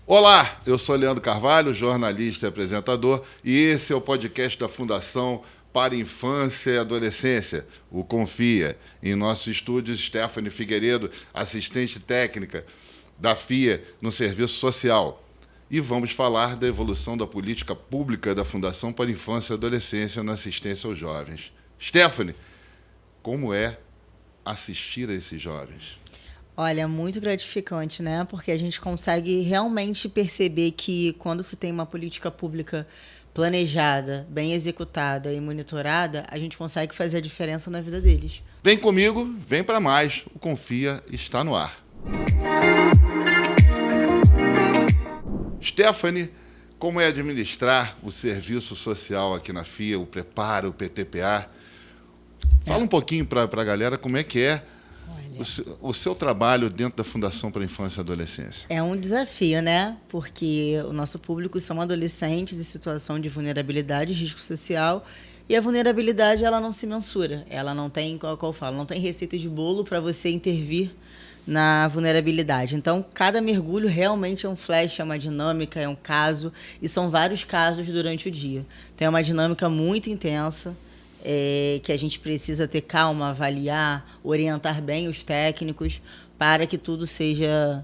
Olá, eu sou Leandro Carvalho, jornalista e apresentador, e esse é o podcast da Fundação para Infância e Adolescência, o Confia. Em nosso estúdio, Stephanie Figueiredo, assistente técnica da FIA no Serviço Social. E vamos falar da evolução da política pública da Fundação para Infância e Adolescência na assistência aos jovens. Stephanie, como é assistir a esses jovens? Olha, muito gratificante, né? Porque a gente consegue realmente perceber que quando se tem uma política pública planejada, bem executada e monitorada, a gente consegue fazer a diferença na vida deles. Vem comigo, vem para mais. O Confia está no ar. Stephanie, como é administrar o serviço social aqui na FIA, o Prepara, o PTPA? Fala um pouquinho para a galera como é que é o seu trabalho dentro da Fundação para a Infância e Adolescência. É um desafio, né? Porque o nosso público são adolescentes em situação de vulnerabilidade e risco social. E a vulnerabilidade, ela não se mensura. Ela não tem, como eu falo, não tem receita de bolo para você intervir na vulnerabilidade. Então, cada mergulho realmente é um flash, é uma dinâmica, é um caso. E são vários casos durante o dia. Tem uma dinâmica muito intensa. Que a gente precisa ter calma, avaliar, orientar bem os técnicos para que tudo seja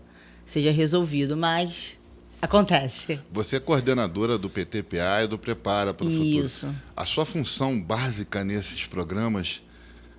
resolvido, mas acontece. Você é coordenadora do PTPA e do Prepara para o Futuro. Isso. A sua função básica nesses programas,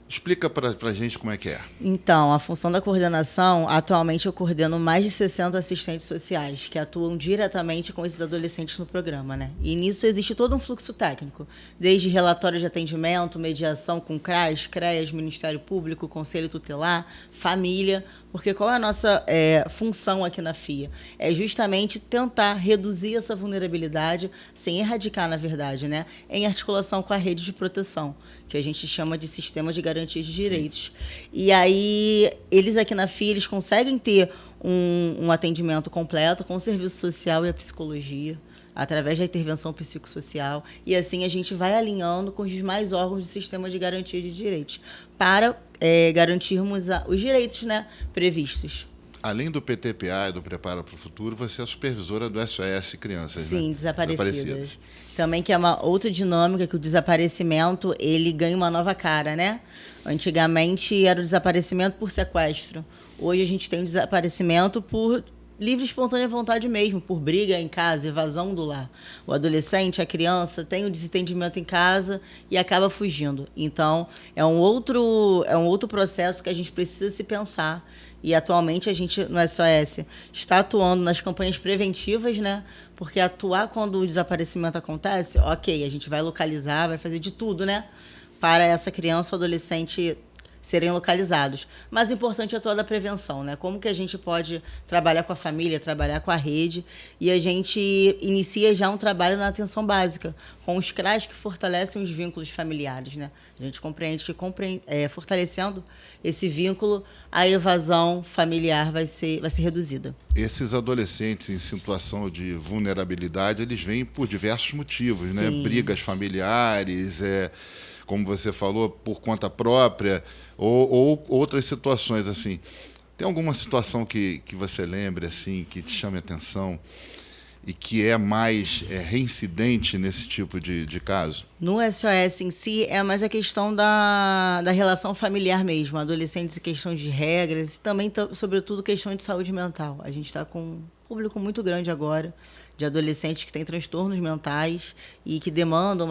explica para a gente como é que é. Então, a função da coordenação, atualmente eu coordeno mais de 60 assistentes sociais que atuam diretamente com esses adolescentes no programa, né? E nisso existe todo um fluxo técnico, desde relatório de atendimento, mediação com CRAS, CREAS, Ministério Público, Conselho Tutelar, família, porque qual é a nossa função aqui na FIA? É justamente tentar reduzir essa vulnerabilidade, sem erradicar, na verdade, né? Em articulação com a rede de proteção, que a gente chama de Sistema de Garantia de Direitos. Sim. E aí, eles aqui na FIA, eles conseguem ter um atendimento completo com o serviço social e a psicologia, através da intervenção psicossocial, e assim a gente vai alinhando com os demais órgãos do Sistema de Garantia de Direitos, para garantirmos os direitos, né, previstos. Além do PTPA e do Prepara para o Futuro, você é a supervisora do SOS Crianças, Sim, né? desaparecidas. Também que é uma outra dinâmica, que o desaparecimento, ele ganha uma nova cara, né? Antigamente era o desaparecimento por sequestro. Hoje a gente tem o desaparecimento por livre e espontânea vontade mesmo, por briga em casa, evasão do lar. O adolescente, a criança, tem o desentendimento em casa e acaba fugindo. Então, é um outro processo que a gente precisa se pensar. E atualmente a gente, no SOS, está atuando nas campanhas preventivas, né? Porque atuar quando o desaparecimento acontece, ok, a gente vai localizar, vai fazer de tudo, né? Para essa criança ou adolescente serem localizados. Mas o importante é toda a prevenção, né? Como que a gente pode trabalhar com a família, trabalhar com a rede, e a gente inicia já um trabalho na atenção básica, com os CRAs que fortalecem os vínculos familiares, né? A gente compreende que fortalecendo esse vínculo, a evasão familiar vai ser reduzida. Esses adolescentes em situação de vulnerabilidade, eles vêm por diversos motivos, Sim. né? Brigas familiares, como você falou, por conta própria, ou outras situações assim. Tem alguma situação que você lembre, assim, que te chame a atenção e que é mais reincidente nesse tipo de caso? No SOS em si, é mais a questão da relação familiar mesmo, adolescentes e questões de regras, e também, sobretudo, questão de saúde mental. A gente está com um público muito grande agora, de adolescentes que têm transtornos mentais e que demandam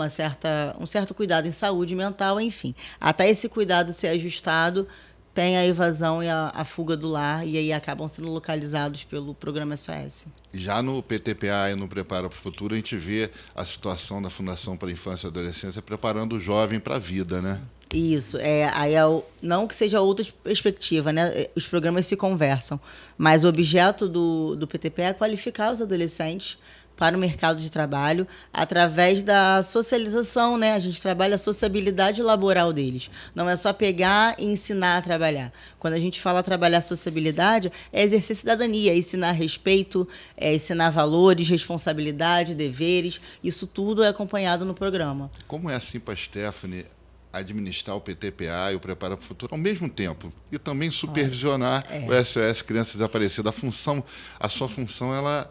um certo cuidado em saúde mental, enfim. Até esse cuidado ser ajustado, tem a evasão e a fuga do lar, e aí acabam sendo localizados pelo programa SOS. Já no PTPA e no Prepara para o Futuro, a gente vê a situação da Fundação para a Infância e Adolescência preparando o jovem para a vida, né? Isso, aí não que seja outra perspectiva, né? Os programas se conversam, mas o objeto do PTPA é qualificar os adolescentes para o mercado de trabalho através da socialização, né? A gente trabalha a sociabilidade laboral deles. Não é só pegar e ensinar a trabalhar. Quando a gente fala trabalhar sociabilidade, é exercer cidadania, é ensinar respeito, é ensinar valores, responsabilidade, deveres. Isso tudo é acompanhado no programa. Como é assim para a Stephanie administrar o PTPA e o Prepara para o Futuro ao mesmo tempo e também supervisionar o SOS Crianças Desaparecidas? A sua função, ela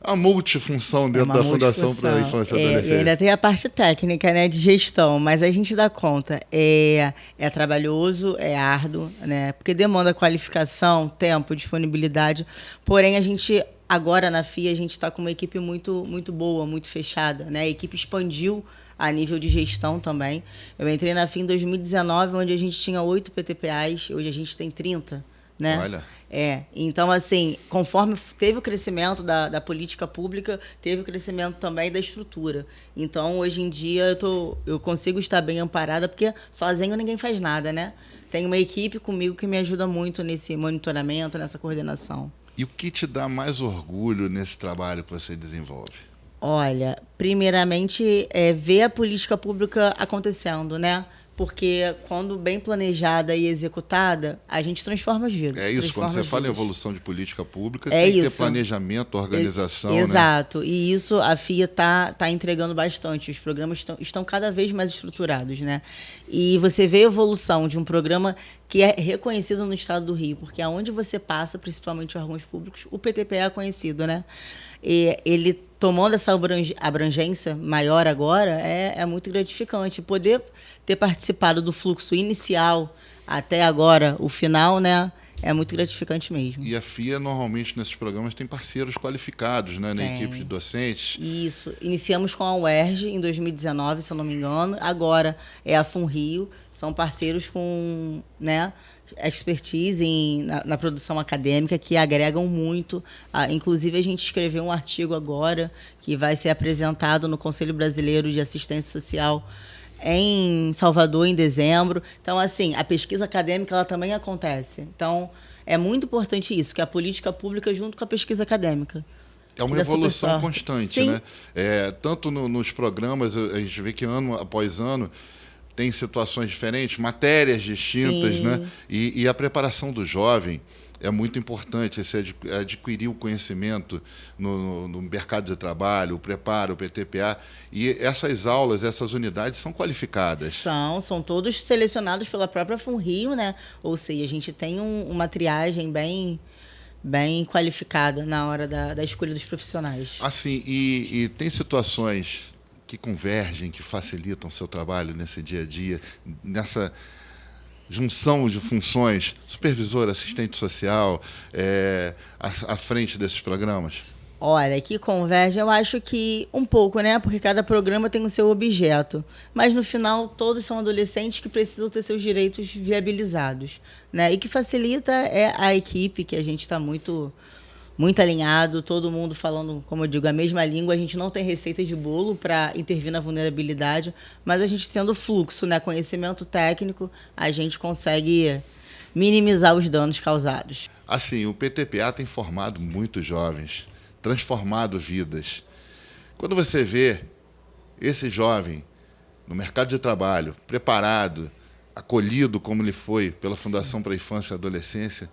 a multifunção dentro da Fundação para a Infância e Adolescência. E ainda tem a parte técnica, né, de gestão, mas a gente dá conta. É trabalhoso, é árduo, né, porque demanda qualificação, tempo, disponibilidade. Porém, a gente, agora na FIA, a gente está com uma equipe muito, muito boa, muito fechada, né? A equipe expandiu a nível de gestão também. Eu entrei na FIA em 2019, onde a gente tinha 8 PTPAs, hoje a gente tem 30, né? Olha. Então, assim, conforme teve o crescimento da política pública, teve o crescimento também da estrutura. Então, hoje em dia, eu consigo estar bem amparada, porque sozinho ninguém faz nada, né? Tem uma equipe comigo que me ajuda muito nesse monitoramento, nessa coordenação. E o que te dá mais orgulho nesse trabalho que você desenvolve? Olha, primeiramente, ver a política pública acontecendo, né? Porque quando bem planejada e executada, a gente transforma as vidas. É isso, quando você fala em evolução de política pública, tem que ter planejamento, organização, né? Exato, e isso a FIA tá entregando bastante. Os programas estão cada vez mais estruturados, né? E você vê a evolução de um programa que é reconhecido no estado do Rio, porque aonde você passa, principalmente órgãos públicos, o PTPA é conhecido, né? E ele tomando essa abrangência maior agora, é muito gratificante. Poder ter participado do fluxo inicial até agora, o final, né? É muito gratificante mesmo. E a FIA, normalmente, nesses programas, tem parceiros qualificados, né? Na equipe de docentes. Isso. Iniciamos com a UERJ em 2019, se eu não me engano. Agora é a FUNRIO. São parceiros com, né, expertise na produção acadêmica, que agregam muito. Inclusive, a gente escreveu um artigo agora que vai ser apresentado no Conselho Brasileiro de Assistência Social em Salvador, em dezembro. Então, assim, a pesquisa acadêmica ela também acontece. Então, é muito importante isso, que a política pública junto com a pesquisa acadêmica. É uma evolução constante, Sim. né? Tanto nos programas, a gente vê que ano após ano tem situações diferentes, matérias distintas, né? E a preparação do jovem é muito importante, esse adquirir o conhecimento no mercado de trabalho, o preparo, o PTPA. E essas aulas, essas unidades são qualificadas. São todos selecionados pela própria FUNRIO, né? Ou seja, a gente tem uma triagem bem qualificada na hora da escolha dos profissionais. Assim, e tem situações que convergem, que facilitam o seu trabalho nesse dia a dia, nessa junção de funções, supervisor, assistente social, à frente desses programas? Olha, que converge, eu acho que um pouco, né? Porque cada programa tem o seu objeto. Mas, no final, todos são adolescentes que precisam ter seus direitos viabilizados, né? E que facilita a equipe, que a gente está muito alinhado, todo mundo falando, como eu digo, a mesma língua. A gente não tem receita de bolo para intervir na vulnerabilidade, mas a gente tendo fluxo, né? Conhecimento técnico, a gente consegue minimizar os danos causados. Assim, o PTPA tem formado muitos jovens, transformado vidas. Quando você vê esse jovem no mercado de trabalho, preparado, acolhido como ele foi pela Fundação para a Infância e Adolescência,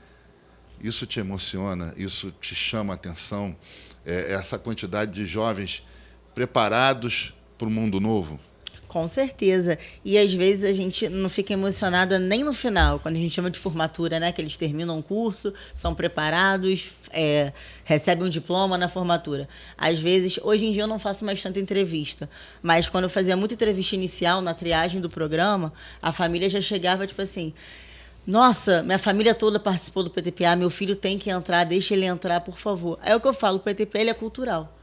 isso te emociona, isso te chama a atenção, essa quantidade de jovens preparados para o mundo novo? Com certeza. E às vezes a gente não fica emocionada nem no final, quando a gente chama de formatura, né? Que eles terminam o curso, são preparados, recebem um diploma na formatura. Às vezes, hoje em dia eu não faço mais tanta entrevista, mas quando eu fazia muita entrevista inicial, na triagem do programa, a família já chegava tipo assim: nossa, minha família toda participou do PTPA, meu filho tem que entrar, deixa ele entrar, por favor. Aí é o que eu falo, o PTPA ele é cultural.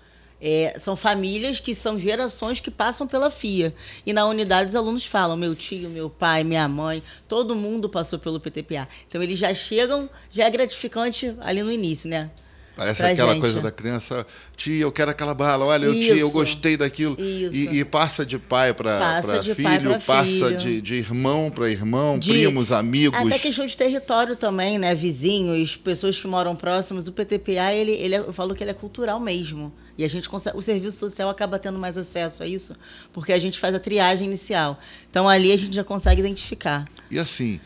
São famílias que são gerações que passam pela FIA. E na unidade os alunos falam, meu tio, meu pai, minha mãe, todo mundo passou pelo PTPA. Então eles já chegam, já é gratificante ali no início, né? Parece aquela coisa da criança, tia, eu quero aquela bala, olha, tia, eu gostei daquilo. E passa de pai para filho, passa de irmão para irmão, primos, amigos. Até questão de território também, né? Vizinhos, pessoas que moram próximos. O PTPA, eu falo que ele é cultural mesmo. E a gente consegue, o serviço social acaba tendo mais acesso a isso, porque a gente faz a triagem inicial. Então ali a gente já consegue identificar. E assim,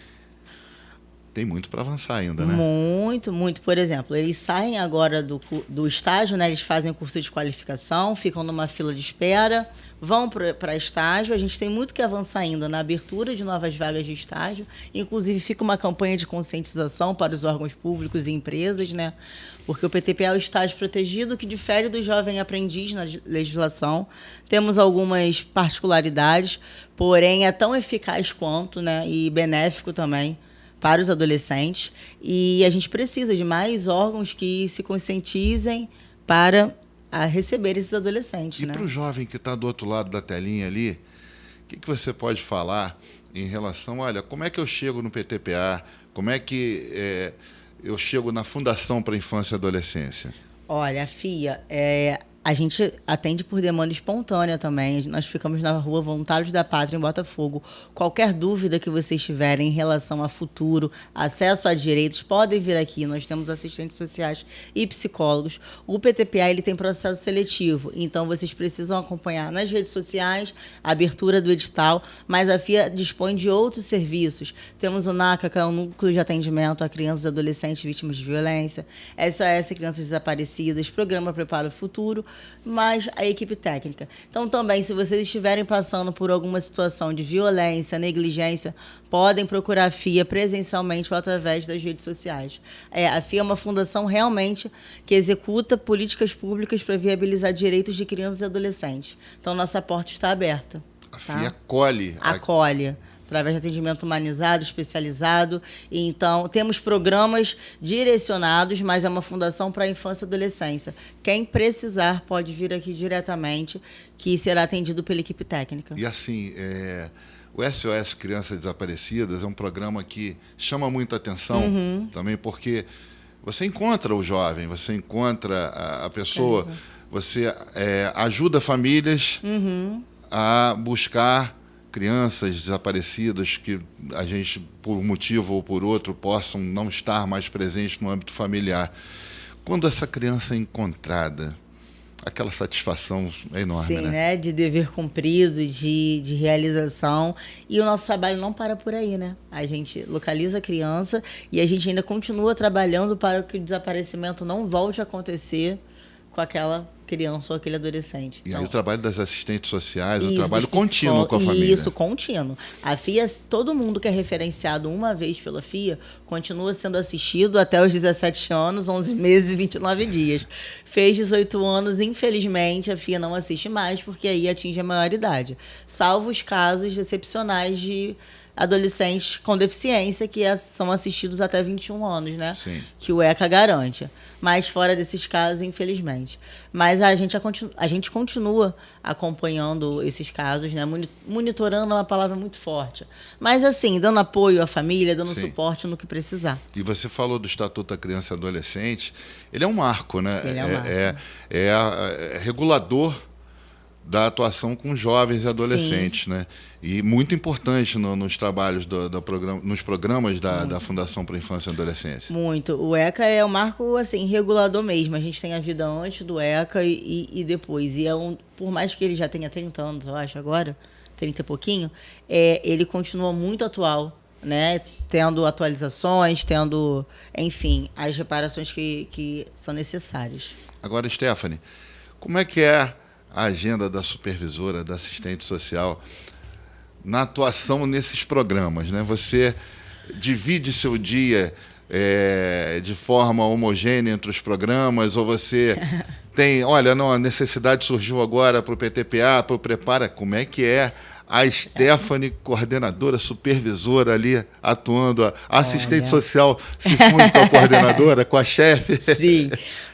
tem muito para avançar ainda, né? Muito, muito. Por exemplo, eles saem agora do estágio, né? Eles fazem o curso de qualificação, ficam numa fila de espera, vão para estágio. A gente tem muito que avançar ainda na abertura de novas vagas de estágio. Inclusive, fica uma campanha de conscientização para os órgãos públicos e empresas, né? Porque o PTPA é o estágio protegido, que difere do jovem aprendiz na legislação. Temos algumas particularidades, porém é tão eficaz quanto, né? E benéfico também para os adolescentes, e a gente precisa de mais órgãos que se conscientizem para receber esses adolescentes. E né? para o jovem que está do outro lado da telinha ali, o que você pode falar em relação, olha, como é que eu chego no PTPA, como é que eu chego na Fundação para a Infância e Adolescência? Olha, a FIA, a gente atende por demanda espontânea também. Nós ficamos na Rua Voluntários da Pátria, em Botafogo. Qualquer dúvida que vocês tiverem em relação a futuro, acesso a direitos, podem vir aqui. Nós temos assistentes sociais e psicólogos. O PTPA ele tem processo seletivo, então vocês precisam acompanhar nas redes sociais a abertura do edital, mas a FIA dispõe de outros serviços. Temos o NACA, que é um núcleo de atendimento a crianças e adolescentes vítimas de violência, SOS Crianças Desaparecidas, Programa Prepara o Futuro, mas a equipe técnica. Então, também, se vocês estiverem passando por alguma situação de violência, negligência, podem procurar a FIA presencialmente ou através das redes sociais. A FIA é uma fundação realmente que executa políticas públicas para viabilizar direitos de crianças e adolescentes. Então, nossa porta está aberta. A FIA acolhe. Acolhe. Através de atendimento humanizado, especializado. Então, temos programas direcionados, mas é uma fundação para a infância e adolescência. Quem precisar pode vir aqui diretamente, que será atendido pela equipe técnica. E assim, o SOS Crianças Desaparecidas é um programa que chama muita atenção também, porque você encontra o jovem, você encontra a pessoa, você ajuda famílias a buscar crianças desaparecidas que a gente, por um motivo ou por outro, possam não estar mais presentes no âmbito familiar. Quando essa criança é encontrada, aquela satisfação é enorme, Sim, né? De dever cumprido, de realização. E o nosso trabalho não para por aí, né? A gente localiza a criança e a gente ainda continua trabalhando para que o desaparecimento não volte a acontecer com aquela criança ou aquele adolescente. E aí o trabalho das assistentes sociais, o trabalho contínuo com a família. Isso, contínuo. A FIA, todo mundo que é referenciado uma vez pela FIA, continua sendo assistido até os 17 anos, 11 meses e 29 dias. Fez 18 anos, infelizmente, a FIA não assiste mais, porque aí atinge a maioridade. Salvo os casos excepcionais de adolescentes com deficiência, que são assistidos até 21 anos, né? Sim. Que o ECA garante. Mas fora desses casos, infelizmente. Mas a gente continua acompanhando esses casos, né? Monitorando é uma palavra muito forte. Mas assim, dando apoio à família, dando suporte no que precisar. E você falou do Estatuto da Criança e Adolescente. Ele é um marco, né? Ele é um marco. É regulador da atuação com jovens e adolescentes, né? E muito importante nos trabalhos nos programas da Fundação para a Infância e Adolescência. Muito. O ECA é um marco assim, regulador mesmo. A gente tem a vida antes do ECA e depois. E por mais que ele já tenha 30 anos, eu acho, agora, 30 e pouquinho, ele continua muito atual, né? Tendo atualizações, tendo, enfim, as reparações que são necessárias. Agora, Stephanie, como é que é a agenda da supervisora, da assistente social, na atuação nesses programas, né? Você divide seu dia de forma homogênea entre os programas, ou você tem, olha, não, a necessidade surgiu agora para o PTPA, para o Prepara, como é que é a Stephanie, coordenadora, supervisora ali, atuando, a assistente social se funde com a coordenadora, com a chefe? Sim.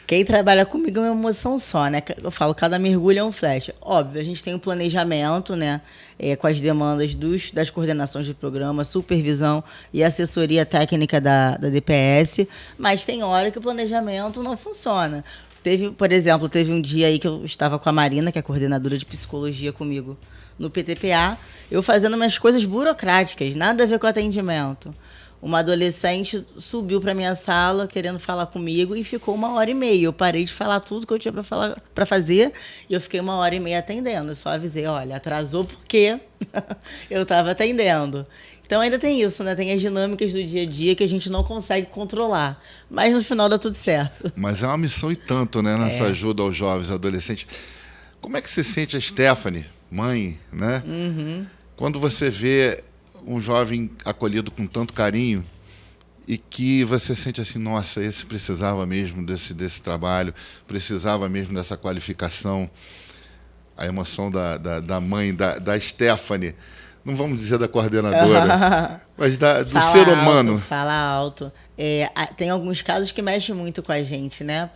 Quem trabalha comigo é uma emoção só, né? Eu falo, cada mergulho é um flash. Óbvio, a gente tem um planejamento, né? Com as demandas das coordenações de programa, supervisão e assessoria técnica da DPS, mas tem hora que o planejamento não funciona. Por exemplo, teve um dia aí que eu estava com a Marina, que é coordenadora de psicologia comigo, no PTPA, eu fazendo minhas coisas burocráticas, nada a ver com atendimento. Uma adolescente subiu para minha sala querendo falar comigo e ficou 1h30. Eu parei de falar tudo que eu tinha para fazer e eu fiquei 1h30 atendendo. Eu só avisei, olha, atrasou porque eu estava atendendo. Então ainda tem isso, né? Tem as dinâmicas do dia a dia que a gente não consegue controlar. Mas no final dá tudo certo. Mas é uma missão e tanto, né? Nessa ajuda aos jovens, adolescentes. Como é que se sente a Stephanie, mãe, né? Quando você vê um jovem acolhido com tanto carinho e que você sente assim, nossa, esse precisava mesmo desse trabalho, precisava mesmo dessa qualificação. A emoção da mãe, da Stephanie, não vamos dizer da coordenadora, mas do ser humano. Fala alto. Tem alguns casos que mexem muito com a gente, né?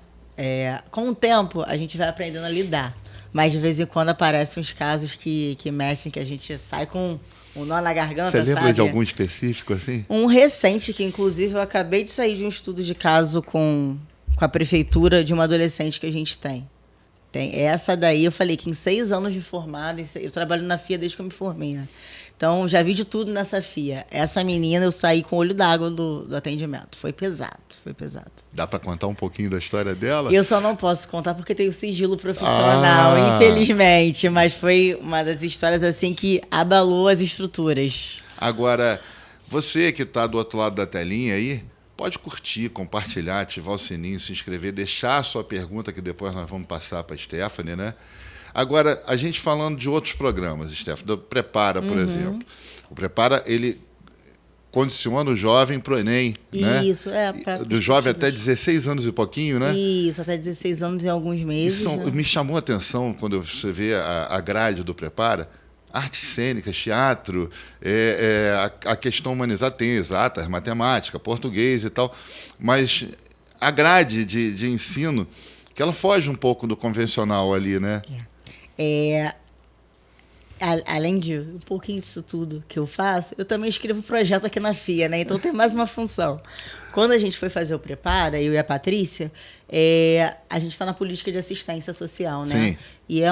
Com o tempo, a gente vai aprendendo a lidar. Mas de vez em quando aparecem uns casos que mexem, que a gente sai com um nó na garganta, Você lembra sabe? de algum específico, assim? Um recente, que inclusive eu acabei de sair de um estudo de caso com a prefeitura de uma adolescente que a gente tem. Essa daí, eu falei que em 6 anos de formada, eu trabalho na FIA desde que eu me formei, né? Então, já vi de tudo nessa FIA. Essa menina, eu saí com o olho d'água do atendimento. Foi pesado. Dá para contar um pouquinho da história dela? Eu só não posso contar porque tem o sigilo profissional, infelizmente. Mas foi uma das histórias, assim, que abalou as estruturas. Agora, você que está do outro lado da telinha aí, pode curtir, compartilhar, ativar o sininho, se inscrever, deixar a sua pergunta, que depois nós vamos passar para a Stephanie, né? Agora, a gente falando de outros programas, Stephanie, do Prepara, por exemplo. O Prepara, ele condiciona o jovem para o Enem, né? Isso, do jovem até 16 anos e pouquinho, né? Isso, até 16 anos e alguns meses. Né? Me chamou a atenção, quando você vê a grade do Prepara, artes cênicas, teatro, a questão humanizada tem exatas, matemática, português e tal, mas a grade de ensino, que ela foge um pouco do convencional ali, né? Além de um pouquinho disso tudo que eu faço, eu também escrevo projeto aqui na FIA, né? Então tem mais uma função. Quando a gente foi fazer o Prepara, eu e a Patrícia, a gente está na política de assistência social, né? Sim. E é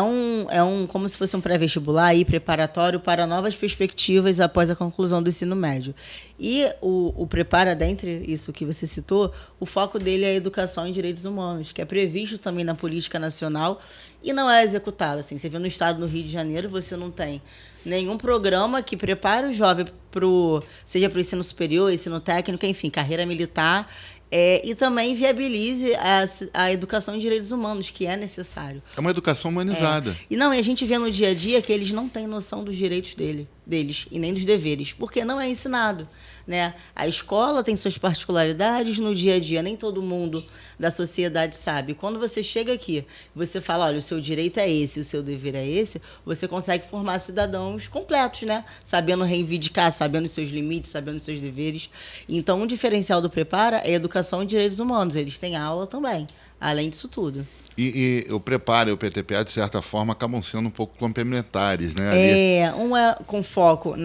como se fosse um pré-vestibular e preparatório para novas perspectivas após a conclusão do ensino médio. E o Prepara, dentre isso que você citou, o foco dele é a educação em direitos humanos, que é previsto também na política nacional e não é executado. Assim, você vê no estado do Rio de Janeiro, você não tem nenhum programa que prepare o jovem seja para o ensino superior, ensino técnico, enfim, carreira militar, e também viabilize a educação em direitos humanos, que é necessário. É uma educação humanizada. E a gente vê no dia a dia que eles não têm noção dos direitos deles e nem dos deveres, porque não é ensinado, né? A escola tem suas particularidades no dia a dia, nem todo mundo da sociedade sabe. Quando você chega aqui, você fala, olha, o seu direito é esse, o seu dever é esse, você consegue formar cidadãos completos, né? Sabendo reivindicar, sabendo os seus limites, sabendo os seus deveres. Então, um diferencial do Prepara é a educação em direitos humanos. Eles têm aula também, além disso tudo. E o Prepara e o PTPA, de certa forma, acabam sendo um pouco complementares, né? Um é com foco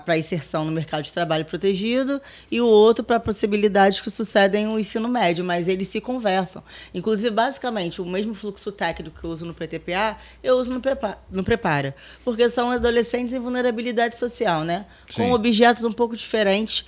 para inserção no mercado de trabalho protegido e o outro para possibilidades que sucedem o ensino médio, mas eles se conversam. Inclusive, basicamente, o mesmo fluxo técnico que eu uso no PTPA, eu uso no Prepara, porque são adolescentes em vulnerabilidade social, né? Sim. Com objetos um pouco diferentes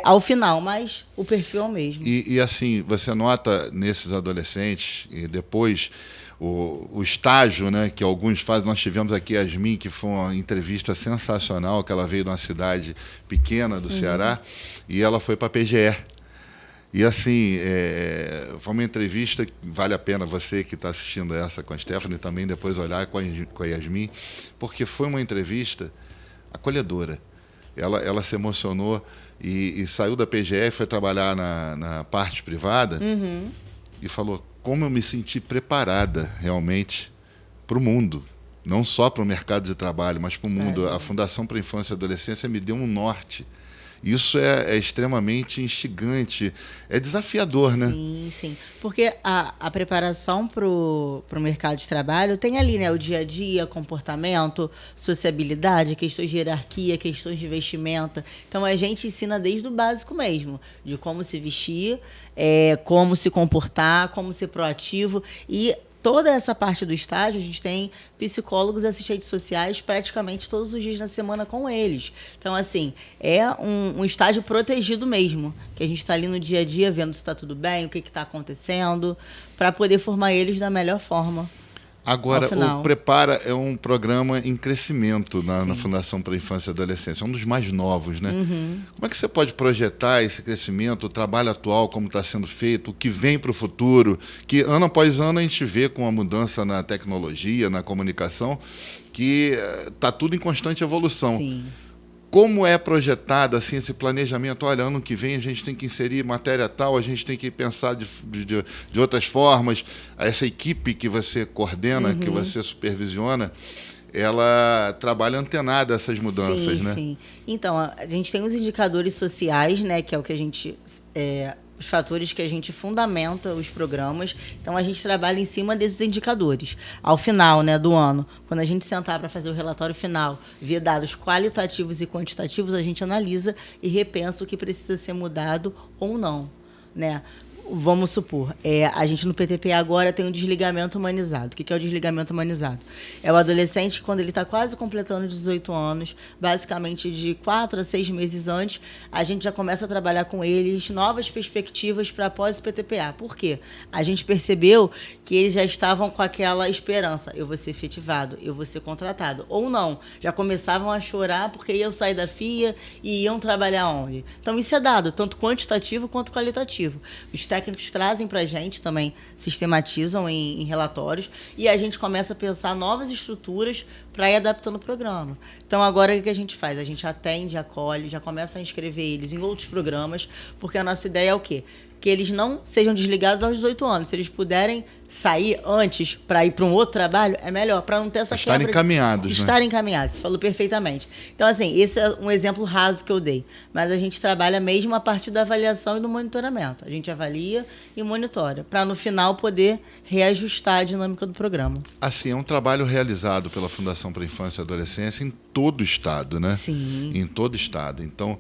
ao final, mas o perfil é o mesmo. E assim, você nota nesses adolescentes, e depois o estágio, né, que alguns fazem. Nós tivemos aqui a Yasmin, que foi uma entrevista sensacional, que ela veio de uma cidade pequena do Ceará, e ela foi para a PGE. E assim, foi uma entrevista que vale a pena você que está assistindo essa com a Stephanie também depois olhar com a Yasmin, porque foi uma entrevista acolhedora. Ela se emocionou e saiu da PGE, foi trabalhar na parte privada e falou como eu me senti preparada realmente para o mundo, não só para o mercado de trabalho, mas para o mundo. A Fundação para a Infância e Adolescência me deu um norte. Isso é extremamente instigante, é desafiador, né? Sim. Porque a preparação para o mercado de trabalho tem ali, né, o dia a dia, comportamento, sociabilidade, questões de hierarquia, questões de vestimenta. Então, a gente ensina desde o básico mesmo, de como se vestir, como se comportar, como ser proativo. E toda essa parte do estágio, a gente tem psicólogos e assistentes sociais praticamente todos os dias na semana com eles. Então, assim, é um estágio protegido mesmo, que a gente está ali no dia a dia vendo se está tudo bem, o que está acontecendo, para poder formar eles da melhor forma. Agora, o Prepara é um programa em crescimento na Fundação para a Infância e Adolescência, é um dos mais novos, né? Como é que você pode projetar esse crescimento, o trabalho atual, como está sendo feito, o que vem para o futuro, que ano após ano a gente vê com a mudança na tecnologia, na comunicação, que está tudo em constante evolução. Sim. Como é projetado assim, esse planejamento? Olha, ano que vem a gente tem que inserir matéria tal, a gente tem que pensar de outras formas. Essa equipe que você coordena, que você supervisiona, ela trabalha antenada a essas mudanças, né? Sim. Então, a gente tem os indicadores sociais, né, que é o que a gente... os fatores que a gente fundamenta os programas. Então, a gente trabalha em cima desses indicadores. Ao final, né, do ano, quando a gente sentar para fazer o relatório final, via dados qualitativos e quantitativos, a gente analisa e repensa o que precisa ser mudado ou não, né? Vamos supor, a gente no PTPA agora tem um desligamento humanizado. O que é o desligamento humanizado? É o adolescente, quando ele está quase completando 18 anos, basicamente de 4 a 6 meses antes, a gente já começa a trabalhar com eles novas perspectivas para após o PTPA. Por quê? A gente percebeu que eles já estavam com aquela esperança, eu vou ser efetivado, eu vou ser contratado. Ou não, já começavam a chorar porque iam sair da FIA e iam trabalhar onde? Então isso é dado, tanto quantitativo quanto qualitativo. Os técnicos trazem para a gente também, sistematizam em relatórios, e a gente começa a pensar novas estruturas para ir adaptando o programa. Então, agora, o que a gente faz? A gente atende, acolhe, já começa a inscrever eles em outros programas, porque a nossa ideia é o quê? Que eles não sejam desligados aos 18 anos. Se eles puderem sair antes para ir para um outro trabalho, é melhor, para não ter essa quebra. Estarem encaminhados, né? Estarem encaminhados, você falou perfeitamente. Então, assim, esse é um exemplo raso que eu dei. Mas a gente trabalha mesmo a partir da avaliação e do monitoramento. A gente avalia e monitora, para no final poder reajustar a dinâmica do programa. Assim, é um trabalho realizado pela Fundação para a Infância e Adolescência em todo o estado, né? Sim. Em todo o estado. Então,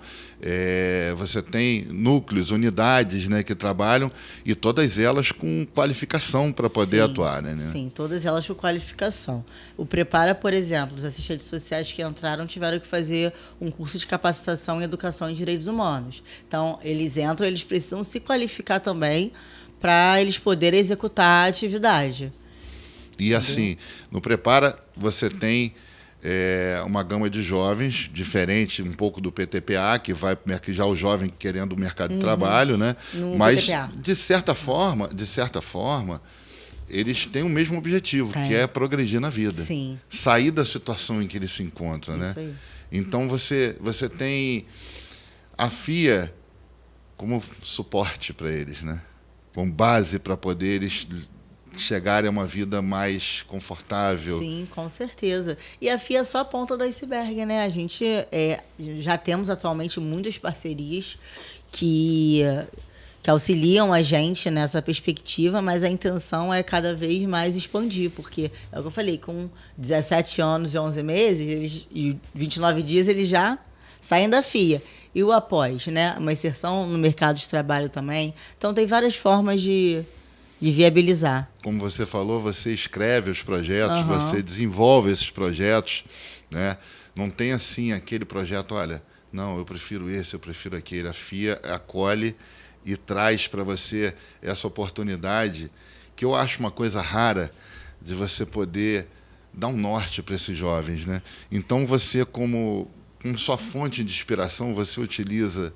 você tem núcleos, unidades, né, que trabalham, e todas elas com qualificação para poder atuar, né? Sim, todas elas com qualificação. O Prepara, por exemplo, os assistentes sociais que entraram tiveram que fazer um curso de capacitação em educação em direitos humanos. Então, eles entram, eles precisam se qualificar também para eles poderem executar a atividade. E assim, no Prepara, você tem uma gama de jovens, diferente um pouco do PTPA, que vai já o jovem querendo o mercado de trabalho, né? Mas, PTPA. de certa forma, eles têm o mesmo objetivo, que é progredir na vida. Sim. Sair da situação em que eles se encontram, né? Isso aí. Então, você tem a FIA como suporte para eles, né? Com base para poder eles chegarem a uma vida mais confortável. Sim, com certeza. E a FIA é só a ponta do iceberg, né? A gente já temos atualmente muitas parcerias que auxiliam a gente nessa perspectiva, mas a intenção é cada vez mais expandir, porque é o que eu falei, com 17 anos e 11 meses, e 29 dias, eles já saem da FIA. E o após, né? Uma inserção no mercado de trabalho também. Então, tem várias formas de viabilizar. Como você falou, você escreve os projetos, você desenvolve esses projetos, né? Não tem assim aquele projeto, olha, não, eu prefiro esse, eu prefiro aquele. A FIA acolhe e traz para você essa oportunidade, que eu acho uma coisa rara, de você poder dar um norte para esses jovens, né? Então, você, como sua fonte de inspiração, você utiliza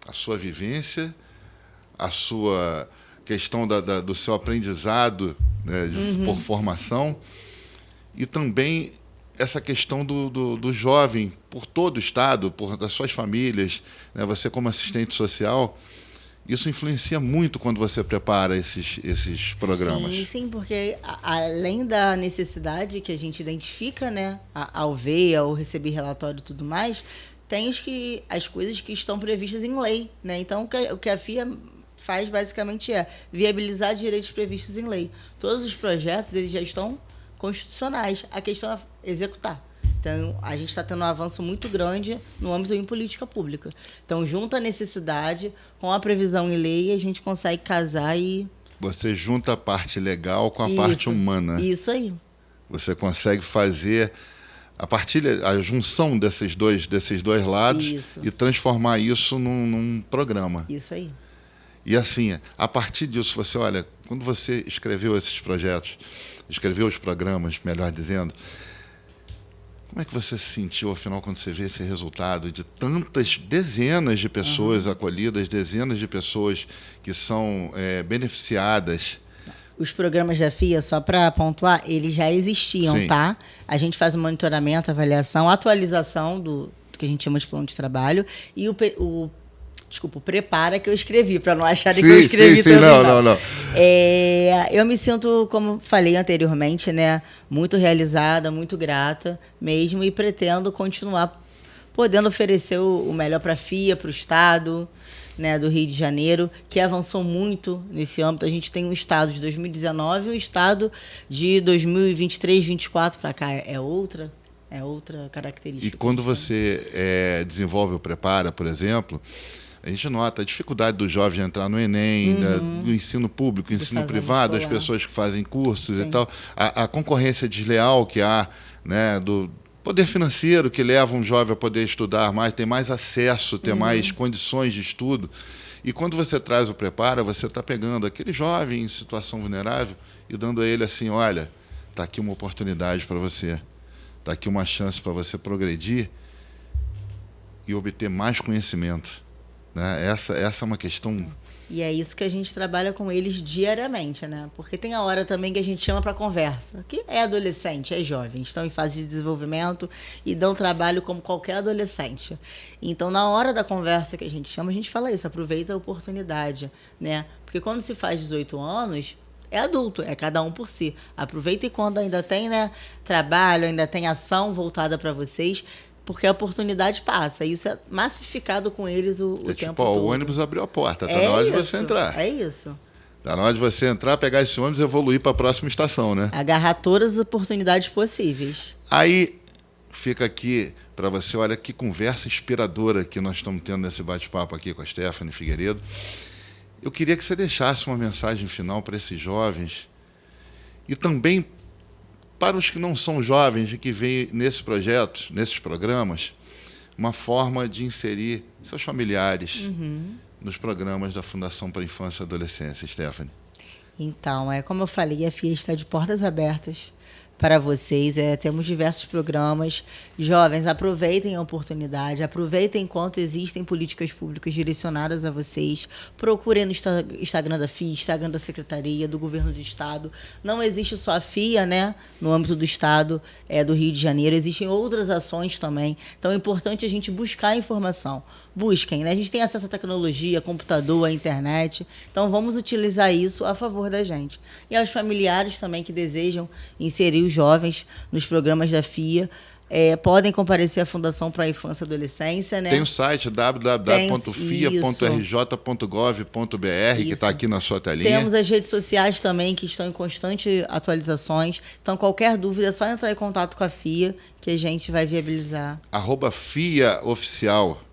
a sua vivência, a sua questão do seu aprendizado, né, por formação, e também essa questão do jovem, por todo o estado, das suas famílias, né, você como assistente social, isso influencia muito quando você prepara esses programas. Sim, porque além da necessidade que a gente identifica, né, ao ver, ao receber relatório e tudo mais, tem as coisas que estão previstas em lei, né? Então, o que a FIA faz basicamente viabilizar direitos previstos em lei. Todos os projetos eles já estão constitucionais. A questão é executar. Então, a gente está tendo um avanço muito grande no âmbito em política pública. Então, junta a necessidade com a previsão em lei, a gente consegue casar e... Você junta a parte legal com a parte humana. Isso aí. Você consegue fazer a junção desses dois lados e transformar isso num programa. Isso aí. E assim, a partir disso, quando você escreveu esses projetos, escreveu os programas, melhor dizendo. Como é que você se sentiu, afinal, quando você vê esse resultado de tantas dezenas de pessoas acolhidas, dezenas de pessoas que são beneficiadas? Os programas da FIA, só para pontuar, eles já existiam, Sim. tá? A gente faz o monitoramento, avaliação, atualização do que a gente chama de plano de trabalho e o prepara que eu escrevi, para não acharem que eu escrevi sim, também. não. Eu me sinto, como falei anteriormente, né, muito realizada, muito grata mesmo, e pretendo continuar podendo oferecer o melhor para a FIA, para o Estado, né, do Rio de Janeiro, que avançou muito nesse âmbito. A gente tem um Estado de 2019 e um Estado de 2023, 2024 para cá. É outra característica. E quando você desenvolve o Prepara, por exemplo, a gente nota a dificuldade do jovem entrar no Enem, do ensino público, ensino privado, as pessoas que fazem cursos. Sim. E tal. A concorrência desleal que há, né, do poder financeiro que leva um jovem a poder estudar mais, ter mais acesso, ter mais condições de estudo. E quando você traz o Prepara, você está pegando aquele jovem em situação vulnerável e dando a ele assim, olha, está aqui uma oportunidade para você, está aqui uma chance para você progredir e obter mais conhecimento. Né? Essa é uma questão... E é isso que a gente trabalha com eles diariamente, né? Porque tem a hora também que a gente chama para conversa, que é adolescente, é jovem, estão em fase de desenvolvimento e dão trabalho como qualquer adolescente. Então, na hora da conversa que a gente chama, a gente fala isso, aproveita a oportunidade, né? Porque quando se faz 18 anos, é adulto, é cada um por si. Aproveita e quando ainda tem, né, trabalho, ainda tem ação voltada para vocês, porque a oportunidade passa. Isso é massificado com eles o tempo todo. O ônibus abriu a porta, está na hora de você entrar. É isso. Está na hora de você entrar, pegar esse ônibus e evoluir para a próxima estação, né? Agarrar todas as oportunidades possíveis. Aí fica aqui para você, olha que conversa inspiradora que nós estamos tendo nesse bate-papo aqui com a Stephanie Figueiredo. Eu queria que você deixasse uma mensagem final para esses jovens e também para os que não são jovens e que veem nesses projetos, nesses programas, uma forma de inserir seus familiares nos programas da Fundação para a Infância e Adolescência. Stephanie. Então, como eu falei, a FIA está de portas abertas para vocês. Temos diversos programas. Jovens, aproveitem a oportunidade, aproveitem enquanto existem políticas públicas direcionadas a vocês. Procurem no Instagram da FIA, Instagram da Secretaria, do Governo do Estado. Não existe só a FIA, né, no âmbito do Estado do Rio de Janeiro. Existem outras ações também. Então, é importante a gente buscar informação. Busquem, né? A gente tem acesso à tecnologia, computador, à internet. Então, vamos utilizar isso a favor da gente. E aos familiares também que desejam inserir os jovens nos programas da FIA, podem comparecer à Fundação para a Infância e Adolescência, né? Tem o site www.fia.rj.gov.br, que está aqui na sua telinha. Temos as redes sociais também, que estão em constantes atualizações. Então, qualquer dúvida, é só entrar em contato com a FIA, que a gente vai viabilizar. @FIAOficial,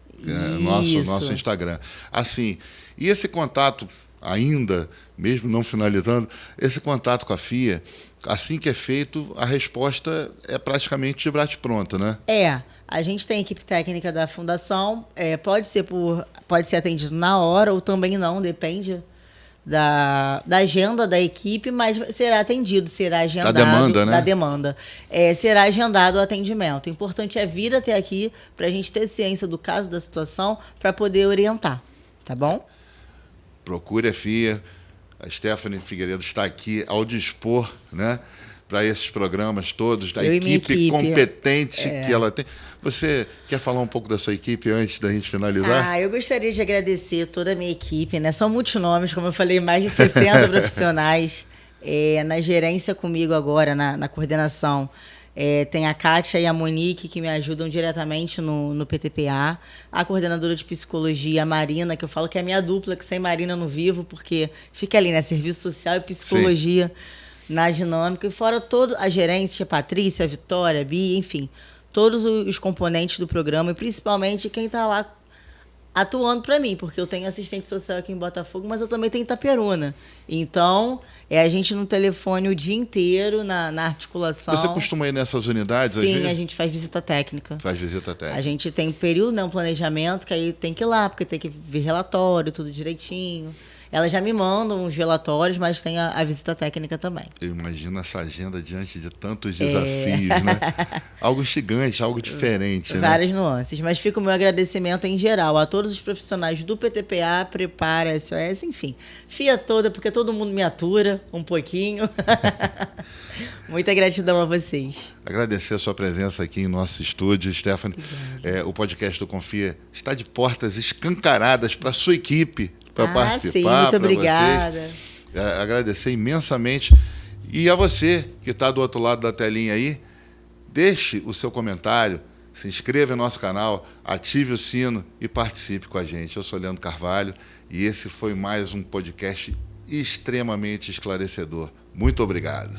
nosso Instagram. Assim, e esse contato, ainda, mesmo não finalizando, esse contato com a FIA, assim que é feito, a resposta é praticamente de bate-pronto, né? A gente tem a equipe técnica da Fundação, pode ser atendido na hora ou também não, depende da agenda da equipe, mas será atendido, será agendado. Da demanda, né? Da demanda. Será agendado o atendimento. O importante é vir até aqui para a gente ter ciência do caso, da situação, para poder orientar, tá bom? Procure a FIA. A Stephanie Figueiredo está aqui ao dispor, né, para esses programas todos, da equipe competente que ela tem. Você quer falar um pouco da sua equipe antes da gente finalizar? Eu gostaria de agradecer toda a minha equipe, né? São muitos nomes, como eu falei, mais de 60 profissionais. Na gerência comigo agora, na coordenação, tem a Kátia e a Monique, que me ajudam diretamente no PTPA. A coordenadora de psicologia, a Marina, que eu falo que é a minha dupla, que sem Marina eu não vivo, porque fica ali, né? Serviço social e psicologia. Sim. Na dinâmica. E fora a gerência, a Patrícia, a Vitória, a Bia, enfim, todos os componentes do programa, e principalmente quem está lá atuando para mim, porque eu tenho assistente social aqui em Botafogo, mas eu também tenho Itaperuna. Então, a gente no telefone o dia inteiro, na articulação. Você costuma ir nessas unidades? Sim, a gente faz visita técnica. Faz visita técnica. A gente tem um período, né, um planejamento, que aí tem que ir lá, porque tem que ver relatório, tudo direitinho. Elas já me mandam os relatórios, mas tem a visita técnica também. Eu imagino essa agenda diante de tantos desafios, né? Algo gigante, algo diferente, Várias nuances, mas fica o meu agradecimento em geral a todos os profissionais do PTPA, Prepara, SOS, enfim. FIA toda, porque todo mundo me atura um pouquinho. Muita gratidão a vocês. Agradecer a sua presença aqui em nosso estúdio, Stephanie. O podcast do Confia está de portas escancaradas para a sua equipe, para participar. Sim, muito obrigada. Agradecer imensamente. E a você que está do outro lado da telinha aí, deixe o seu comentário, se inscreva no nosso canal, ative o sino e participe com a gente. Eu sou Leandro Carvalho e esse foi mais um podcast extremamente esclarecedor. Muito obrigado.